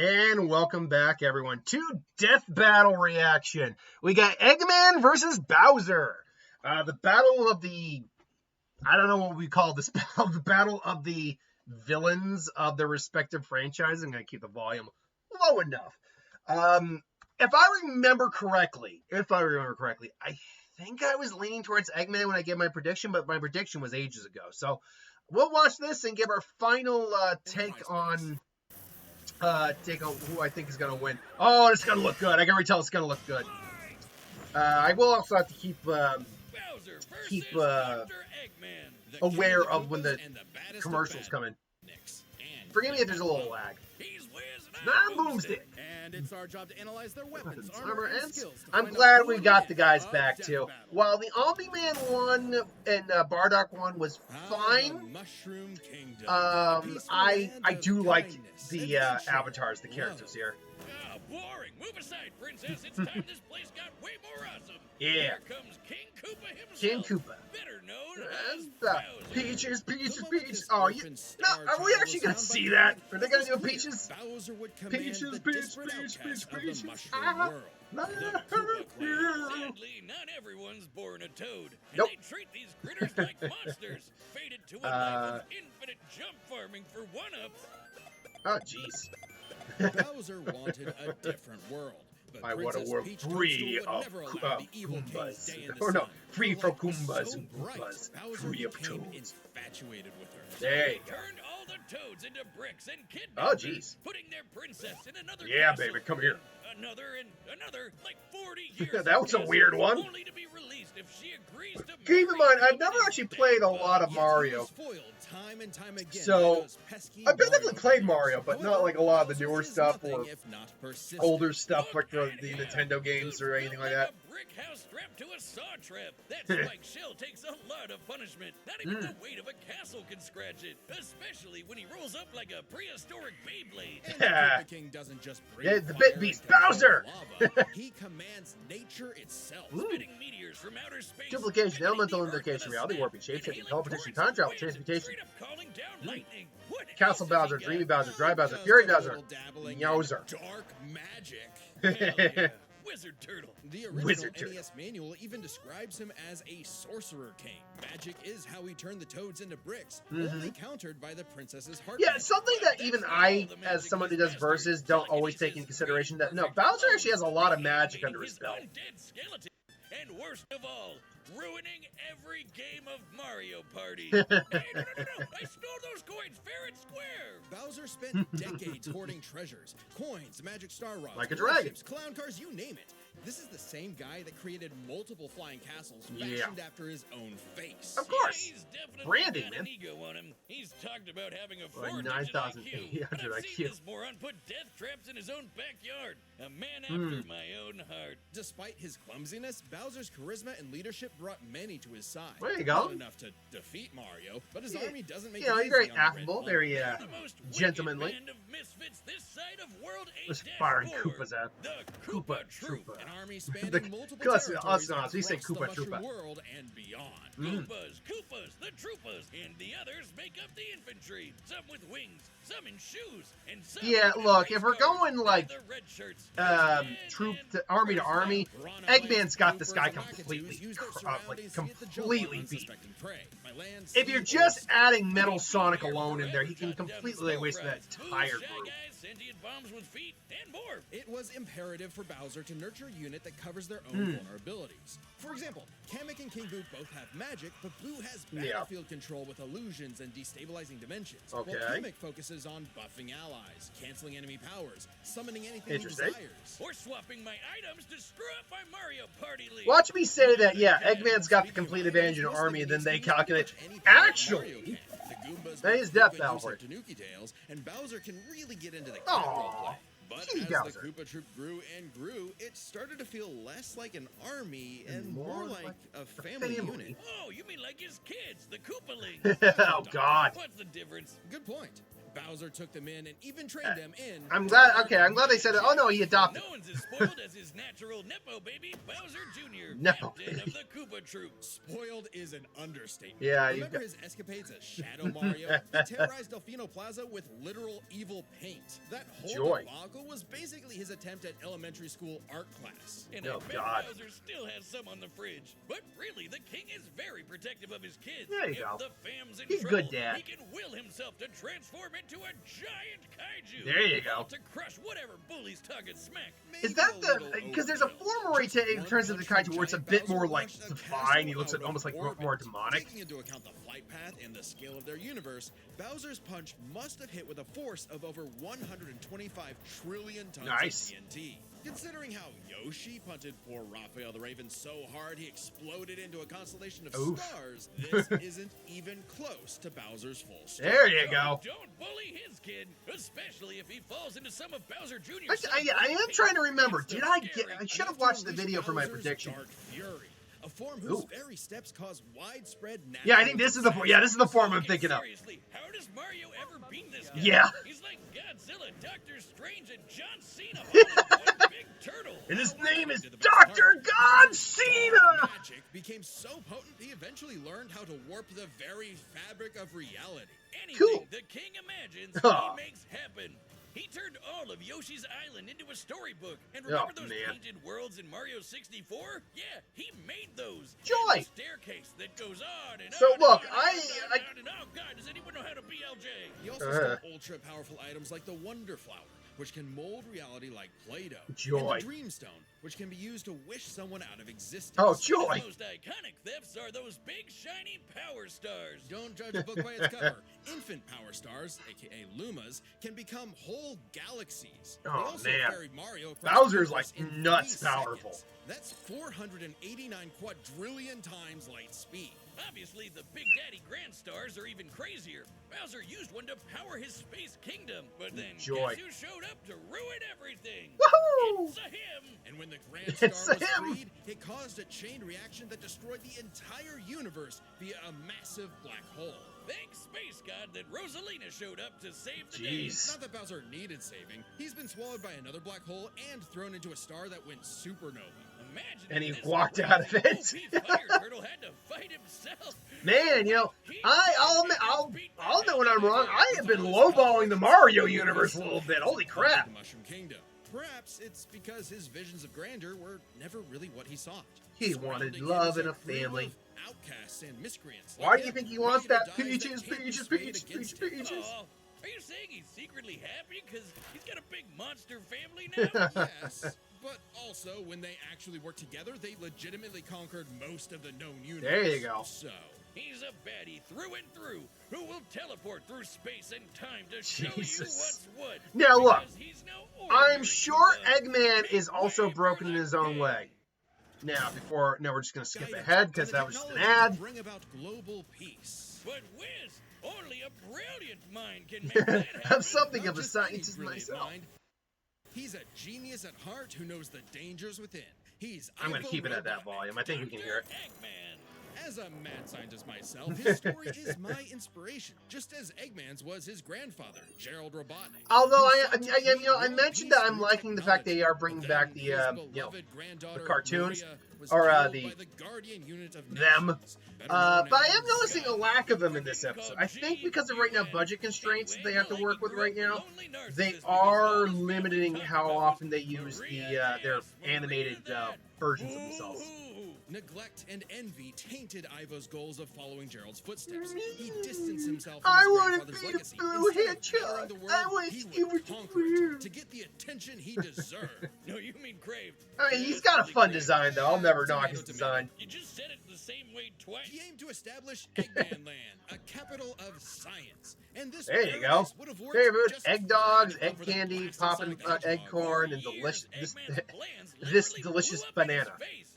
And welcome back, everyone, to Death Battle reaction. We got Eggman versus Bowser. The battle of the, I don't know what we call this battle, the battle of the villains of their respective franchises. I'm going to keep the volume low enough. If I remember correctly, I think I was leaning towards Eggman when I gave my prediction, but my prediction was ages ago. So we'll watch this and give our final take on who I think is going to win. Oh, it's going to look good. I can already tell it's going to look good. I will also have to keep aware of when the commercials come in. Forgive me if there's a little lag. Non-boomstick. And it's our job to analyze their weapons, armor, and skills. I'm glad we got the guys back too. While the Omni-Man one and Bardock one was fine, I do like the avatars, the characters here. Boring. Move aside, princess. It's time this place got way more awesome. Yeah. Here comes King Koopa himself. King Koopa. Better known as Peaches. Oh, no, are we actually gonna see that? Are they gonna do Peaches? Peaches. Sadly, not everyone's born a toad. And Nope. they treat these critters like monsters, fated to a life of infinite jump farming for one-ups. Oh, jeez. Bowser wanted a different world. But I want a Princess world Peach free would of never allow the evil king Goombas. stay in the Oh no, sun. free Her from light was Goombas so and bright, Goombas, Bowser free of became toads. infatuated with her. There you go. Turned all the toads into bricks and Oh, kidnapped her, jeez. putting their princess in another Yeah, castle. baby, come here. Another and another, like 40 years. That was a weird one. Only to be released if she agrees to Keep in mind, marry I've never King actually played a lot of Yet he Mario. was foiled time and time again So, by those pesky I've definitely Mario played players. Mario, but not However, like a lot of the Bowser newer is stuff nothing or if not persistent. older stuff like the Nintendo games or anything like that. A brick house strapped to a saw trap. That spike shell takes a lot of punishment. Not even the weight of a castle can scratch it, especially when he rolls up like a prehistoric Beyblade. And the Koopa King doesn't just breathe Yeah, the fire bit and beast, control Bowser! lava. He commands nature itself. Spitting meteors from outer space. Duplication, quickening elemental the earth invocation, with a reality snap, warping, shape-shifting, inhaling teleportation, torrents time travel, of winds, and transportation. straight up calling down lightning. What Castle else has he Bowser, got? Dreamy Bowser, Dry Bowser, Just Fury a Bowser, little dabbling in Yowzer. dark magic. Hell yeah. Wizard Turtle. The original Wizard Turtle. NES manual even describes him as a sorcerer king. Magic is how he turned the toads into bricks, only countered by the princess's heart. Yeah, something that even I, as someone who does verses, don't always take into consideration that, no, Bowser actually has a lot of magic under his belt. Undead skeleton. And worst of all, ruining every game of Mario Party. Hey, no. I stole those coins fair and square. Bowser spent decades hoarding treasures, coins, magic star rods, Like a dragon. warships, clown cars, you name it. This is the same guy that created multiple flying castles Yeah. fashioned after his own face. Of course. Yeah, he's definitely Branding, got man. an ego on him. He's talked about having a Like 4-digit 9,800 IQ. I've seen IQ. this moron put death traps in his own backyard. A man after my own heart. Despite his clumsiness, Bowser's charisma and leadership brought many to his side. There you go. Not enough to defeat Mario, but his army doesn't make You know, it he's very easy on the Red affable, Ball. very The most wicked gentlemanly. band of misfits this side of World Let's 8-4. firing Koopas at The Koopa Koopa Troop. Troopa. An army spanning The- multiple us territories honest, we say across the Koopa Mushroom Troopa. world and beyond. Goombas, Koopas, the Troopas, and the others make up the infantry. Some with wings, some in shoes, and some Yeah, in look, race if we're cars. going, like, The red shirts. troop to army to army, Eggman's got this guy completely beat. If you're just adding Metal Sonic alone in there, he can completely waste that entire Shy group. guys, sentient bombs with feet, and more. It was imperative for Bowser to nurture a unit that covers their own vulnerabilities. For example, Kamek and King Boo both have magic, but Blue has Yeah. battlefield control with illusions and destabilizing dimensions. Okay. While Kamek focuses on buffing allies, canceling enemy powers, summoning anything he Interesting. desires. Or swapping my items to screw up my Mario Party League. Watch me say that, yeah, Eggman's got the complete advantage in an army, and then they calculate, actually, that is Death Battle for you. Tanuki Tales, and Bowser can really get into the Aw, cat role play. But gee, as Bowser. the Koopa Troop grew and grew, it started to feel less like an army and more more like like a a family family. unit. Oh, you mean like his kids, the Koopa League. Oh, God. What's the difference? Good point. Bowser took them in and even trained them in. I'm glad. Okay, I'm glad they said it. Oh no, he adopted. No one's as spoiled as his natural Nepo baby, Bowser Jr., Nepo captain of baby. the Koopa Troop. Spoiled is an understatement. Yeah, Remember his escapades as Shadow Mario? He terrorized Delfino Plaza with literal evil paint. That whole Joy. debacle was basically his attempt at elementary school art class. And Oh, I bet God. Bowser still has some on the fridge. But really, the king is very protective of his kids. There you if go. the fam's in He's a trouble, good dad. he can will himself to transform into a giant kaiju. There you go. To crush whatever bullies talking smack. Is that the? Because there's a form where he turns into the kaiju where it's a bit more like defined. He looks at almost like more demonic. Taking into account the flight path and the scale of their universe, Bowser's punch must have hit with a force of over 125 trillion tons Nice. of TNT. Considering how Yoshi punted poor Raphael the Raven so hard he exploded into a constellation of Oof. stars, this isn't even close to Bowser's full strength. There you go. Don't bully his kid, especially if he falls into some of Bowser Jr.'s. I am trying to remember. It's so Did I scary. get? I should have Enough to watched the unleash video for my Bowser's prediction. Dark Fury, a form whose Ooh. very steps cause widespread Yeah, I think this is the form. Yeah, this is the form I'm Okay, thinking of. seriously, how does Mario ever beat this guy? Yeah. He's like Godzilla, Doctor Strange, and John Cena all in one big turtle. And his name is To the best part, Dr. God Cena! Magic became so potent he eventually learned how to warp the very fabric of reality. Anything Cool. the king imagines, Oh. he makes happen. He turned all of Yoshi's Island into a storybook. And Oh, remember those man. painted worlds in Mario 64? Yeah, he made those. Joy. And the staircase that goes on and So on look, and on I- and on and on. Oh God, does anyone know how to BLJ? He also stole ultra-powerful items like the Wonder Flower, which can mold reality like Play-Doh. Joy. And the Dream Stone, which can be used to wish someone out of existence. Oh, His joy! most iconic thefts are those big shiny power stars. Don't judge a book by its cover. Infant power stars, aka Lumas, can become whole galaxies. Oh, They also man. carried Mario across Bowser's, the like, universe in nuts 3 powerful. seconds. That's 489 quadrillion times light speed. Obviously, the Big Daddy Grand Stars are even crazier. Bowser used one to power his space kingdom, but then Joy. guess who showed up to ruin everything? Woohoo! It's a him! And when the Grand It's Star was him. freed, it caused a chain reaction that destroyed the entire universe via a massive black hole. Thank Space God that Rosalina showed up to save the Jeez. Not that Bowser needed saving. He's been swallowed by another black hole and thrown into a star that went supernova. day. Imagine And he if this walked out of it. OP Fire Turtle had to fight himself. Man, you know, I'll admit when I'm wrong. I have been lowballing the Mario universe a little bit. Holy crap! The Mushroom Kingdom. Perhaps it's because his visions of grandeur were never really what he sought. He wanted Surrounding him love is and a group family. of outcasts and miscreants. Why like do you him, think he wants ready to that? die Peaches, can't be peaches, swayed peaches, against peaches, him. peaches. Oh, are you saying he's secretly happy because he's got a big monster family now? Yes, but also when they actually worked together, they legitimately conquered most of the known universe. There you go. So, He's a baddie through and through who will teleport through space and time to show Jesus. you what's what. Now, look, because he's no ordinary I'm sure Koopa. Eggman is Big also way broken for in his the own king. way. Now, we're just gonna skip guidance ahead and because the that was just an technology to ad. bring about global peace. But Wiz, only a brilliant mind can make that happen. I'm something Not of a just any scientist brilliant myself. mind. He's a genius at heart who knows the dangers within. He's I'm gonna Ivo keep it at that Robotnik. volume. I think we can hear it. Eggman. As a mad scientist myself, his story is my inspiration, just as Eggman's was his grandfather, Gerald Robotnik. Although who I sought to create mentioned world that I'm peace liking through the fact they technology. are bringing But back then the his the beloved granddaughter, cartoons, Maria, was or, killed the- by the Guardian Unit of them. Nations, better known But I as am noticing a lack of them in this episode. I think because of right now budget constraints that they have to work with right now, they are limiting how often they use their animated versions of themselves. Neglect and envy tainted Ivo's goals of following Gerald's footsteps. He distanced himself from I his wanna grandfather's be the legacy. blue Instead of hedgehog. carrying the world, I want he to would give it to conquer you. it to get the attention he deserved. No, you mean Crave. I mean, he's got a fun design though. I'll never knock his design. You just said it the same way twice. He aimed to establish Eggman Land, a capital of science. And this There you go. paradise would have worked Favorite just egg dogs, fine egg over the candy, blasted popping Sonic egg Hedgehog. corn, and For delicious. years, Eggman's plans This literally delicious blew up in his banana. face.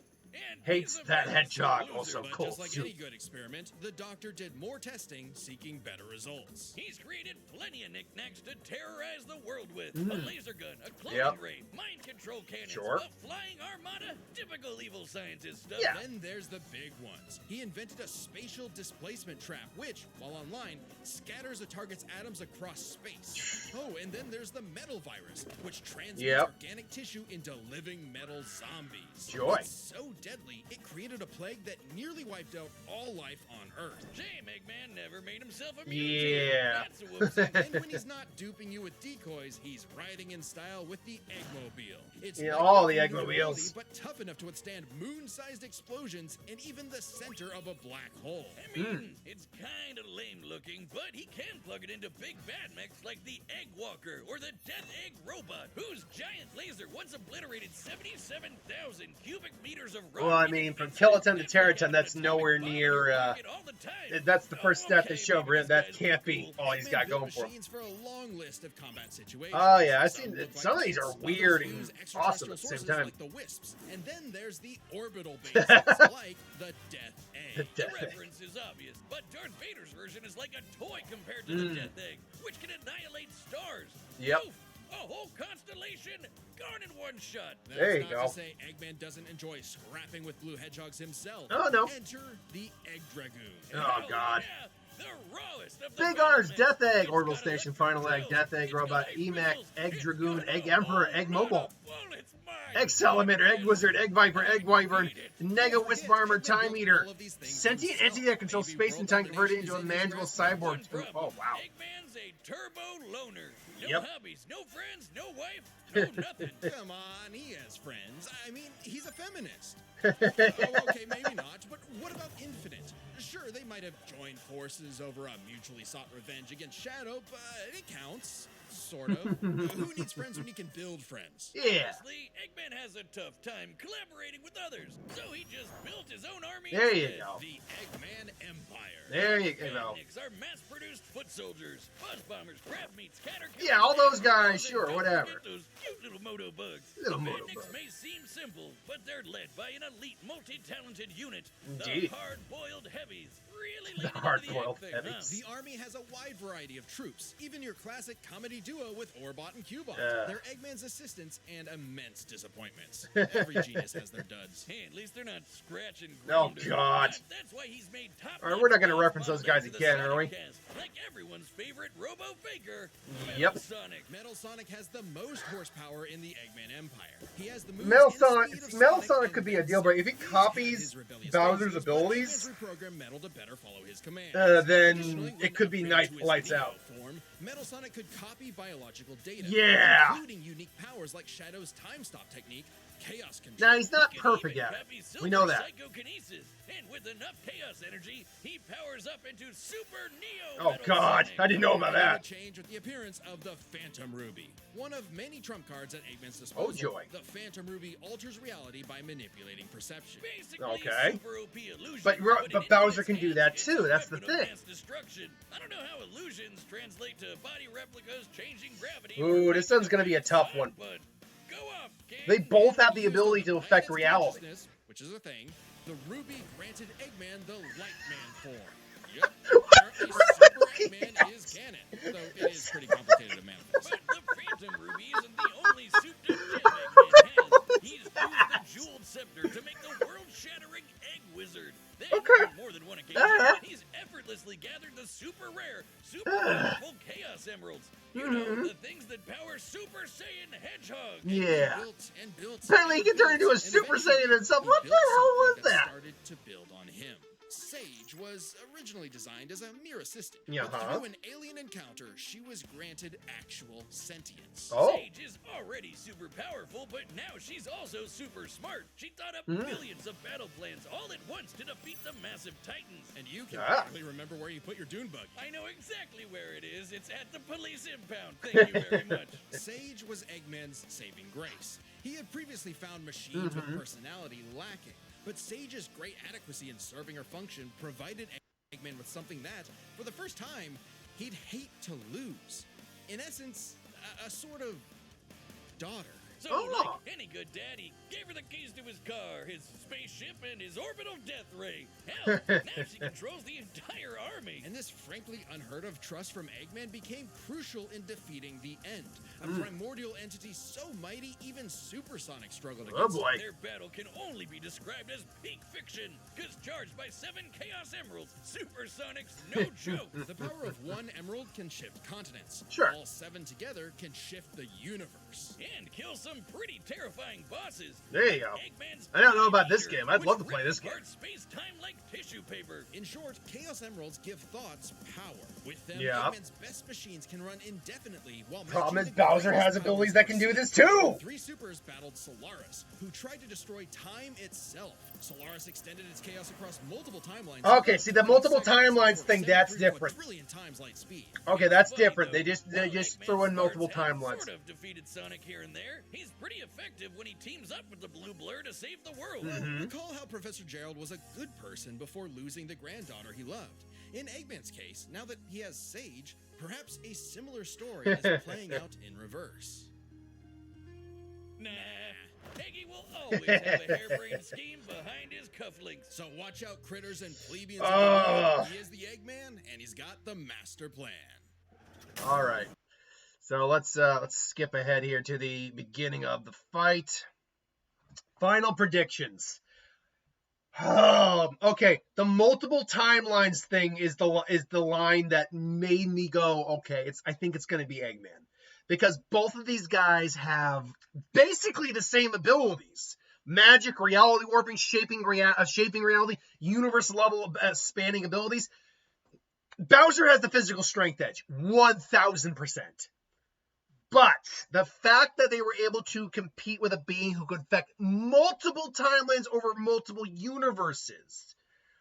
And Hates he's a that massive hedgehog, loser. also But cold just like soup. any good experiment, the doctor did more testing, seeking better results. He's created plenty of knickknacks to terrorize the world with. A laser gun, a cloning Yep. ray, mind control cannons, Sure. a flying armada, typical evil scientist stuff. Yeah. Then there's the big ones. He invented a spatial displacement trap, which, while online, scatters a target's atoms across space. Oh, and then there's the metal virus, which transmutes organic tissue into living metal zombies. Joy. It's so deadly, it created a plague that nearly wiped out all life on Earth. Shame Eggman never made himself immune to it. Yeah. That's a whoopsie. And when he's not duping you with decoys, he's riding in style with the Eggmobile. It's Yeah, light all the in maneuverability, Eggmobiles. but tough enough to withstand moon-sized explosions and even the center of a black hole. I mean, it's kind of lame looking, but he can plug it into big bad mechs like the Egg Walker or the Death Egg Robot, whose giant laser once obliterated 77,000 cubic meters of rock. Well, I mean, from Kiloton to Terraton, that's nowhere near, that's the first step they show, that can't be all he's got going for him. Machines for a long list of combat situations. Oh, yeah, I've seen Some look some of like these are others weird and use awesome extraterrestrial at the same sources time. like the wisps. And then there's the orbital bases, like the Death Egg. The reference is obvious, but Darth Vader's version is like a toy compared to the Death Egg, which can annihilate stars. Yep. Oof, a whole constellation gone in one shot. That's There you not go. to say Eggman doesn't enjoy scrapping with blue hedgehogs himself. Oh, no. Enter the Egg Dragoon. Oh, God. Yeah, the rawest of the Big battle R's, mechs. Death Egg, It's Orbital got Station, electric Final Egg, controls, Death Egg it's got Robot, light EMAC, wheels, Egg it's Dragoon, got Egg a Emperor, whole Egg lot Mobile, of bullets, my Egg Salamander, Egg Wizard, Egg Viper, Egg Wyvern, Nega Wisp Armor, Eggman Time built Eater, all of these things sentient himself. entity that controls Maybe space and world time converted into a domination is in manageable his grasp. cyborg. One problem, Oh, wow. Eggman's a turbo loner. No Yep. hobbies, no friends, no wife, no nothing. Come on, he has friends. I mean, he's a feminist. Oh, okay, maybe not, but what about Infinite? Sure, they might have joined forces over a mutually sought revenge against Shadow, but it counts. Sort of. Who needs friends when you can build friends? Yeah. Honestly, Eggman has a tough time collaborating with others, so he just built his own army. There you instead. go. The Eggman Empire. There you go. Badniks are mass-produced foot soldiers, buzz bombers, crab meats, caterpillars. Yeah, all those guys, and sure, don't whatever. forget those cute little moto bugs. Little the moto Badniks bugs. may seem simple, but they're led by an elite, multi-talented unit. Indeed. The hard-boiled heavies. Really The leaning into hard-boiled egg thing, heavies. The army has a wide variety of troops, even your classic comedy duo with Orbot and Cubot. They're Eggman's assistants and immense disappointments. Every genius has their duds. Hey, at least they're not scratching. Oh, Grinder. God. That's why he's made top. All right, we're not gonna reference those guys again, are we? Like everyone's favorite Robo Faker. Yep. Sonic. Metal Sonic has the most horsepower in the Eggman Empire. He has the moves Metal and Sonic, speed of Metal Sonic Sonic and could be a Vince. deal breaker. If he He's had copies his rebellious Bowser's phases, abilities, but reprogram Metal to better follow his commands. then Additionally, it when could be upgraded nice to his lights Neo out. Form, Metal Sonic could copy biological data, Yeah. including unique powers like Shadow's time stop technique, chaos control. Now he's not He can perfect even at copy it. Silver We know that. Psychokinesis. And with enough chaos energy, he powers up into Super Neo. Oh Metal God, Sonic. I didn't know about It would that. change with the appearance of the Phantom Ruby, one of many trump cards at Eggman's disposal. Oh, joy. The Phantom Ruby alters reality by manipulating perception. Basically, Okay. Super OP illusion, But in Bowser Infinite's can do hands, that it's too, a that's the weapon of thing. mass destruction. I don't know how illusions translate to body replicas changing gravity. Ooh, or this one's gonna be a tough one. But go off, King. They both have the ability to affect Planet's reality. consciousness, which is a thing. The Ruby granted Eggman the Lightman form. Yep. Apparently, Super Eggman is canon, though it is pretty complicated to manifest. But the Phantom Ruby isn't the only souped-up gem Eggman has. He's used the Jeweled Scepter to make the world-shattering Egg Wizard. Then, Okay. on more than one occasion, he's effortlessly gathered the super rare, super powerful Chaos Emeralds. You know, the things that power Super Saiyan Hedgehog. Yeah. Built and built. Apparently he and can turn into a built, and Super eventually Saiyan and stuff. he What the built hell was something that? Started to build on him. Sage was originally designed as a mere assistant, Yeah, but huh? through an alien encounter, she was granted actual sentience. Oh. Sage is already super powerful, but now she's also super smart. She thought up millions of battle plans all at once to defeat the massive titans. And you can Ah. probably remember where you put your dune bug. I know exactly where it is. It's at the police impound. Thank you very much. Sage was Eggman's saving grace. He had previously found machines with personality lacking, but Sage's great adequacy in serving her function provided Eggman with something that, for the first time, he'd hate to lose. In essence, a sort of daughter. So, Oh. like any good dad, he gave her the keys to his car, his spaceship, and his orbital death ray. Hell, now she controls the entire army. And this frankly unheard of trust from Eggman became crucial in defeating the End, a primordial entity so mighty even Supersonic struggled Oh against. boy. Their battle can only be described as peak fiction, because charged by 7 Chaos Emeralds, Supersonic's no joke. The power of one emerald can shift continents. Sure. All 7 together can shift the universe. And kill some pretty terrifying bosses. There you go. Eggman's I don't know about this Eater, game. I'd which love to play rips this game. apart space-time like tissue paper. In short, Chaos Emeralds give thoughts power. With them, Yeah. Eggman's best machines can run indefinitely while Problem matching is the Bowser greatest has abilities that can do powers. this too. 3 supers battled Solaris, who tried to destroy time itself. Solaris extended its chaos across multiple timelines. Okay, see the multiple timelines thing, that's different. Times light speed. Okay, that's Funny, different. though, They just Eggman throw in multiple starts out timelines. Sort of defeated Sonic here and there. He's pretty effective when he teams up with the Blue Blur to save the world. Recall how Professor Gerald was a good person before losing the granddaughter he loved. In Eggman's case, now that he has Sage, perhaps a similar story is playing out in reverse. Nah, Eggy will always have a harebrained scheme behind his cufflinks. So watch out, critters and plebeians. Oh. He is the Eggman, and he's got the master plan. All right. So let's skip ahead here to the beginning of the fight. Final predictions. Oh, okay. The multiple timelines thing is the line that made me go, okay, I think it's going to be Eggman, because both of these guys have basically the same abilities: magic, reality warping, shaping reality, universe level spanning abilities. Bowser has the physical strength edge, 1000%. But the fact that they were able to compete with a being who could affect multiple timelines over multiple universes,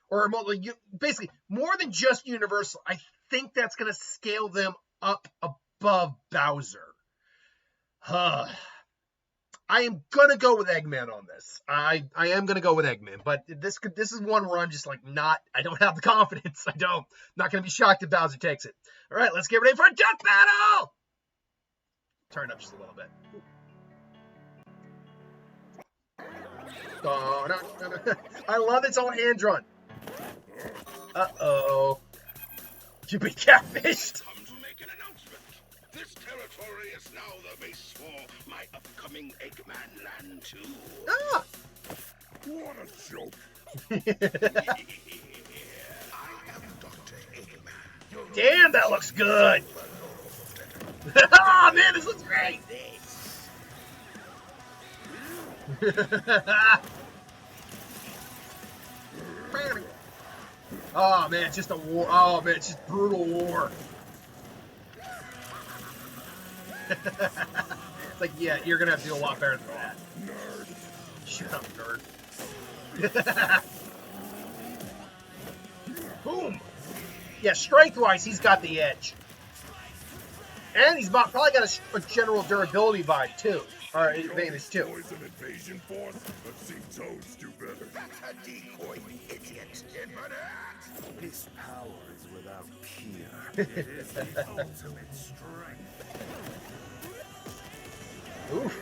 or basically more than just universal, I think that's going to scale them up above Bowser. I am going to go with Eggman on this. I am going to go with Eggman, but this is one where I'm just like I don't have the confidence. Not going to be shocked if Bowser takes it. All right, let's get ready for a death battle! Turn up just a little bit. Oh, no. I love it's all hand drawn. Uh-oh. You be catfished. Come to make an announcement. This territory is now the base for my upcoming Eggman Land 2. Ah! What a joke. I am Dr. Eggman. Damn, that looks good. Oh, man, this looks great. Oh, man, it's just a war. Oh, man, it's just brutal war. It's like, yeah, you're going to have to do a lot better than that. Nerd. Shut up, nerd. Boom. Yeah, strength-wise, he's got the edge. And he's probably got a general durability vibe, too. Or advantage, too. Poison invasion force, but see Toads do better. That's a decoy, idiot. His power is without peer. It is the ultimate strength. Oof.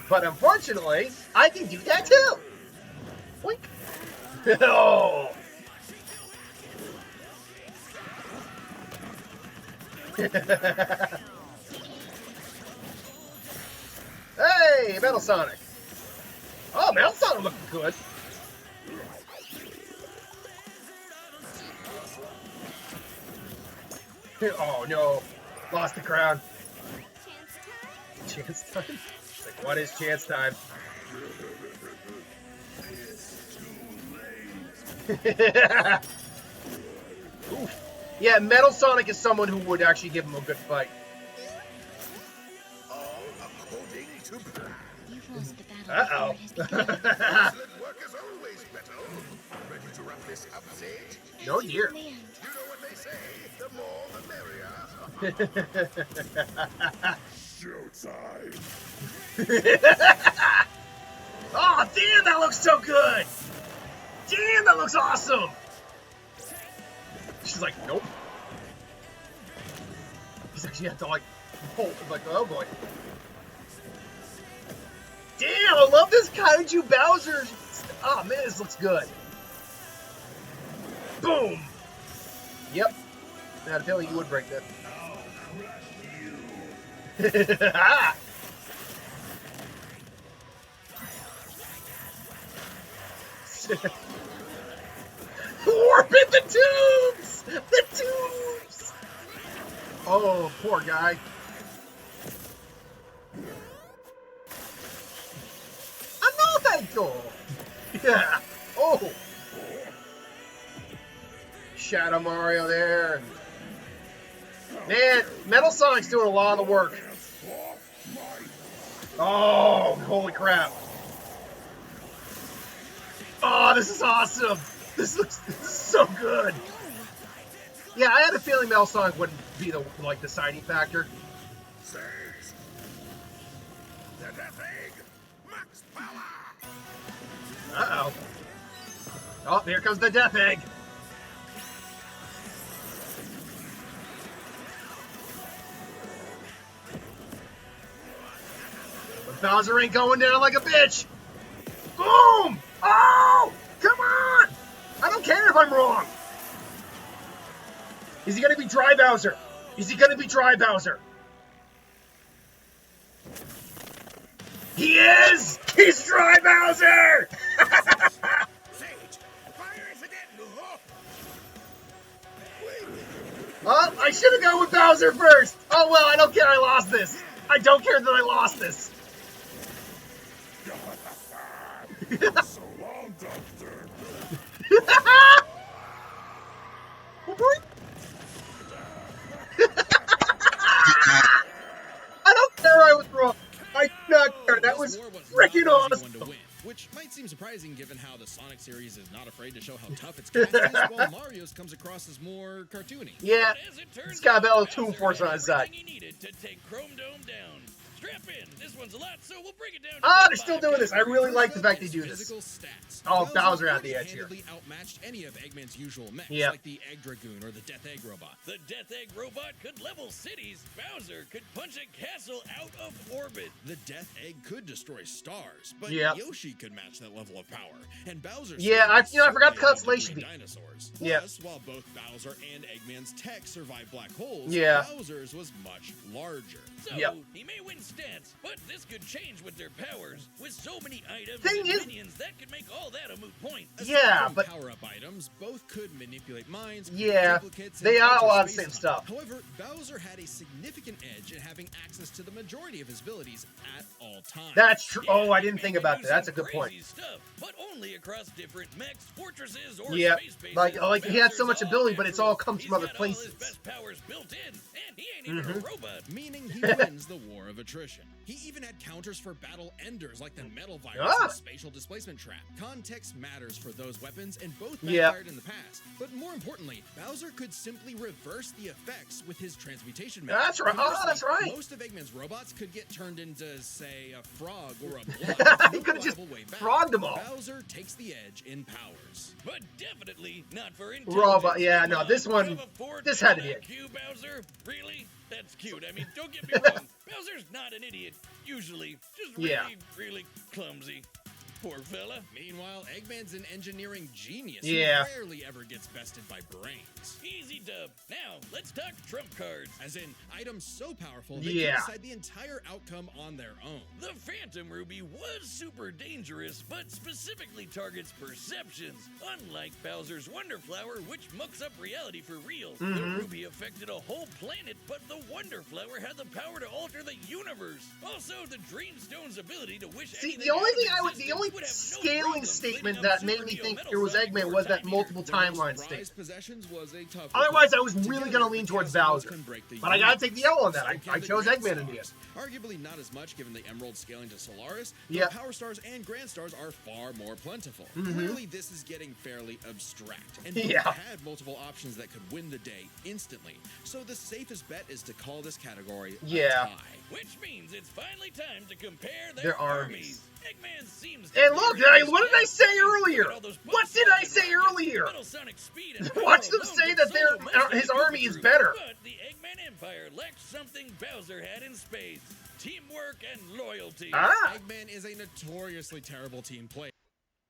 But unfortunately, I can do that too. Boink. Oh. Hey, Metal Sonic. Oh, Metal Sonic looking good. Oh no, lost the crown. Chance time? Like, what is chance time? Oof. Yeah, Metal Sonic is someone who would actually give him a good fight. All according to plan. You've lost the battle. Uh-oh. Excellent work as always, Beto. Ready to wrap this up, Sage? No dear. The end. You know what they say, the more the merrier. Showtime. Oh, damn, that looks so good. Damn, that looks awesome. She's like, nope. He's actually had to like, oh boy. Damn, I love this Kaiju Bowser. Oh man, this looks good. Boom. Yep. I had a feeling you would break that. Ah! Warp in the tubes! The tubes! Oh, poor guy. Another. Yeah. Oh. Shadow Mario there. Man, Metal Sonic's doing a lot of the work. Oh, holy crap. Oh, this is awesome. This is so good. Yeah, I had a feeling Metal Sonic wouldn't be the deciding factor. The Death Egg, max power. Uh-oh. Oh, here comes the Death Egg. But Bowser ain't going down like a bitch. Boom! Oh! Come on! I don't care if I'm wrong. Is he going to be Dry Bowser? Is he going to be Dry Bowser? He is! He's Dry Bowser! Sage, fire is again. Oh, I should have gone with Bowser first. Oh, well, I don't care. I lost this. I don't care that I lost this. So long, Doctor. I don't care I was wrong. I do not care. That was freaking awesome. Which might seem surprising given how the Sonic series is not afraid to show how tough its cast is, while Mario's comes across as more cartoony. Yeah, it's got a bit of Toon Force on his side. He needed to take Chrome Dome down. Strap in. This one's a lot, so we'll break it down. Ah, they're still doing this. I really like the fact they do this. Stats. Oh, Bowser at the edge here. Outmatched any of Eggman's usual mechs, Yep. like the Egg Dragoon or the Death Egg Robot. The Death Egg Robot could level cities. Bowser could punch a castle out of orbit. The Death Egg could destroy stars, but Yep. Yoshi could match that level of power. And Bowser's Yeah, I forgot the constellation beam. dinosaurs. Yep. Plus, while both Bowser and Eggman's tech survived black holes, Yeah. Bowser's was much larger. So, Yep. he may win stats, but this could change with their powers. With so many items Thing and is- minions, that could make all that a moot point. Yeah, Aside from but power-up items, both could manipulate minds, Yeah, duplicates, they and are a alter lot of the space-time. same stuff. However, Bowser had a significant edge in having access to the majority of his abilities at all times. that's true. Yeah, Oh, I didn't Eggman think could about do that. That's a some good point. crazy Stuff, but only across different mechs, fortresses, or Yeah, space bases. like he had so much Bowser's ability, but it's all natural. comes from other He's got all his places. best powers built in, and he ain't even a robot. Meaning he wins the war of attrition. He even had counters for battle enders like the metal virus Ah. and spatial displacement trap. Context matters for those weapons, and both Yeah. backfired in the past. But more importantly, Bowser could simply reverse the effects with his transmutation method. That's right. Oh, Conversely, that's right. Most of Eggman's robots could get turned into, say, a frog or a blood. He could've just reliable way back. frogged them all. Bowser takes the edge in powers. But definitely not for Robot, intelligence. yeah, no, Come this on, one- you have a Ford this had to be Cadillac it. Q, Bowser? Really? That's cute. I mean, don't get me wrong. Bowser's not an idiot, usually. Just really, Yeah. really clumsy. Poor fella. Meanwhile, Eggman's an engineering genius Yeah. who rarely ever gets bested by brains. Easy dub. Now, let's talk trump cards. As in, items so powerful they Yeah. can decide the entire outcome on their own. The Phantom Ruby was super dangerous, but specifically targets perceptions. Unlike Bowser's Wonder Flower, which mucks up reality for real. The Ruby affected a whole planet, but the Wonder Flower had the power to alter the universe. Also, the Dreamstone's ability to wish See, anything the only out of thing existence only would have no scaling problem statement cleaning up that Super made me Neo think Metal it was Sonic Eggman or was that Time Eater. multiple timeline Prized statement. possessions was a tough Otherwise, I requirement. was really Together, going to lean the towards Chaos Bowser. can break the But I got to universe. take the L on that. So I can the chose Grand Eggman in the end. Stars. Arguably not as much given the Emerald scaling to Solaris, Yep. though Power Stars and Grand Stars are far more plentiful. Mm-hmm. Clearly, this is getting fairly abstract, and both Yeah. had multiple options that could win the day instantly. So the safest bet is to call this category Yeah. a tie. Which means it's finally time to compare Their their armies. Eggman seems to And look, be really what did I say strong. earlier? Look at all those What did I say earlier? Metal Sonic speed and Watch power them alone say could that solo most of his the army is troops. better. But the Eggman Empire lacks something Bowser had in spades: teamwork and loyalty. Eggman is a notoriously terrible team player.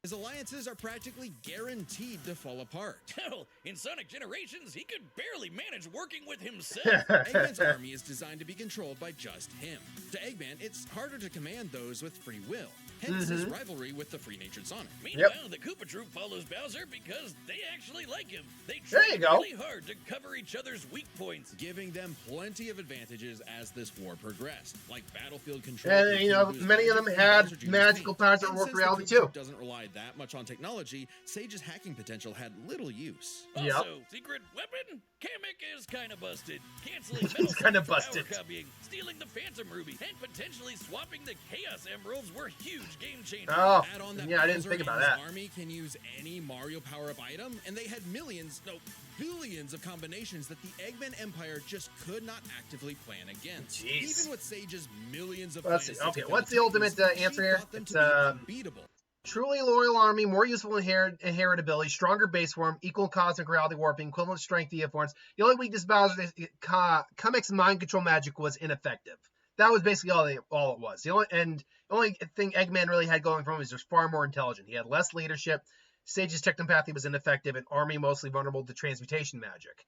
His alliances are practically guaranteed to fall apart. Hell, in Sonic Generations, he could barely manage working with himself. Eggman's army is designed to be controlled by just him. To Eggman, it's harder to command those with free will. Hence his rivalry with the free-natured Sonic. Meanwhile, the Koopa Troop follows Bowser because they actually like him. They There try you go. really hard to cover each other's weak points. Giving them plenty of advantages as this war progressed, like battlefield control. And, you know, many of them had magical powers that work reality too. Doesn't rely that much on technology. Sage's hacking potential had little use. Also, secret weapon? Kamek is kind of busted. Canceling metal He's kinda for power busted. copying, stealing the Phantom Ruby, and potentially swapping the Chaos Emeralds were huge game changers. Oh, Add on that yeah, I didn't Bowser think about and his that. army can use any Mario power-up item, and they had millions, no, billions of combinations that the Eggman Empire just could not actively plan against. Jeez. Even with Sage's millions of Let's plans see. to Okay, defend what's the Titans, ultimate she answer here? thought them It's to be unbeatable. truly loyal army, more useful inheritability, stronger base form, equal cosmic reality warping, equivalent strength forms. The only weakness Bowser is Kamek's mind control magic was ineffective. That was basically all it was. The only thing Eggman really had going for him was just far more intelligent. He had less leadership. Sage's technopathy was ineffective, and army mostly vulnerable to transmutation magic.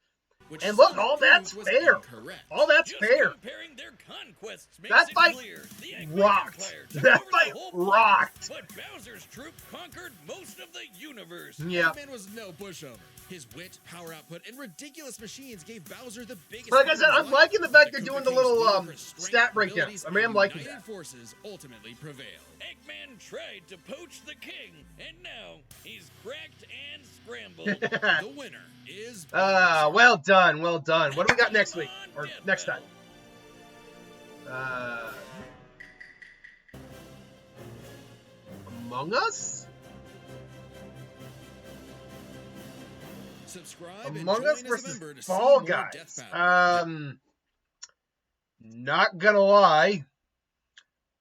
Which And look, Sonic all that's proved was fair. incorrect. All that's Just fair. comparing their conquests makes That it fight clear. The Eggman rocked. Empire took That over the fight whole planet, rocked. But Bowser's troop conquered most of the universe. Yeah. Eggman was no pushover. His wit, power output, and ridiculous machines gave Bowser the biggest. Like I said, I'm liking the fact they're doing the little King's stat breakdowns. I mean, I'm liking united that. forces ultimately prevailed. Eggman tried to poach the king, and now he's cracked and scrambled. The winner is. Well done, well done. What do we got next week? Or next time? Among Us? Subscribe and Among join Us as a versus member to see Fall more Guys. Deathbattle. Not gonna lie,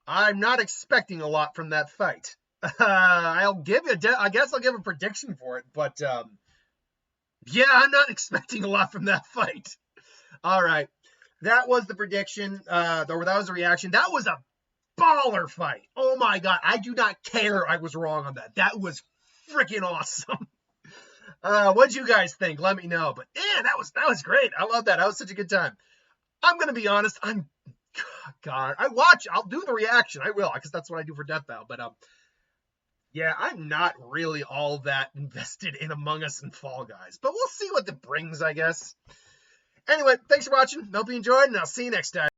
I'm not expecting a lot from that fight. I'll give you, I guess I'll give a prediction for it, but yeah, I'm not expecting a lot from that fight. All right, that was the prediction. That was the reaction. That was a baller fight. Oh my god, I do not care. I was wrong on that. That was freaking awesome. What'd you guys think? Let me know. But yeah, that was great. I love that. That was such a good time. I'm gonna be honest. I'll do the reaction. I will, because that's what I do for Deathbattle. But yeah, I'm not really all that invested in Among Us and Fall Guys. But we'll see what it brings, I guess. Anyway, thanks for watching. Hope you enjoyed, and I'll see you next time.